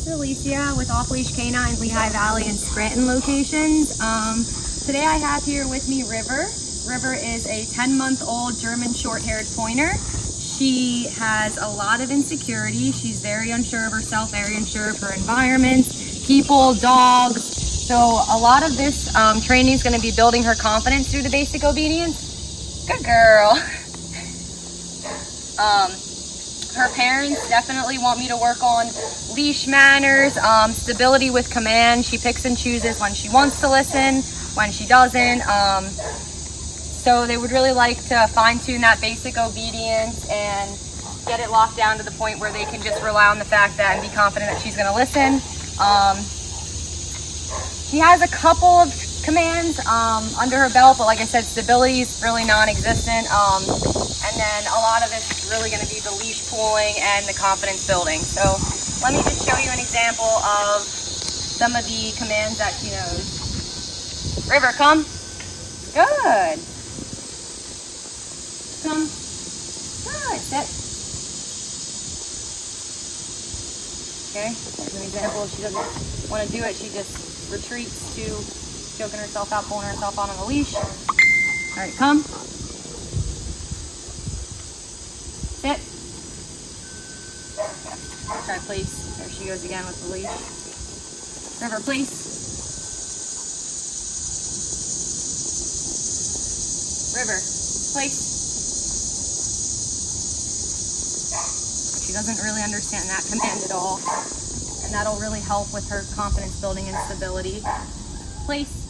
This is Elysia with Off-Leash Canines, Lehigh Valley and Scranton locations. Today I have here with me River. River is a 10-month-old German short-haired pointer. She has a lot of insecurity. She's very unsure of herself, very unsure of her environment, people, dogs. So a lot of this training is going to be building her confidence through the basic obedience. Good girl. Her parents definitely want me to work on leash manners, stability with command. She picks and chooses when she wants to listen, when she doesn't. So they would really like to fine-tune that basic obedience and get it locked down to the point where they can just rely on the fact that and be confident that she's going to listen. She has a couple of commands under her belt, but like I said, stability is really non-existent. And then a lot of it's really going to be the leash pulling and the confidence building. So let me just show you an example of some of the commands that she knows. River, come. Good. Come. Good. Sit. Okay, there's an example. If she doesn't want to do it, she just retreats to choking herself out, pulling herself out on the leash. All right, come. Sit. Try place. There she goes again with the leash. River, place. River, place. She doesn't really understand that command at all. And that'll really help with her confidence building and stability. Place.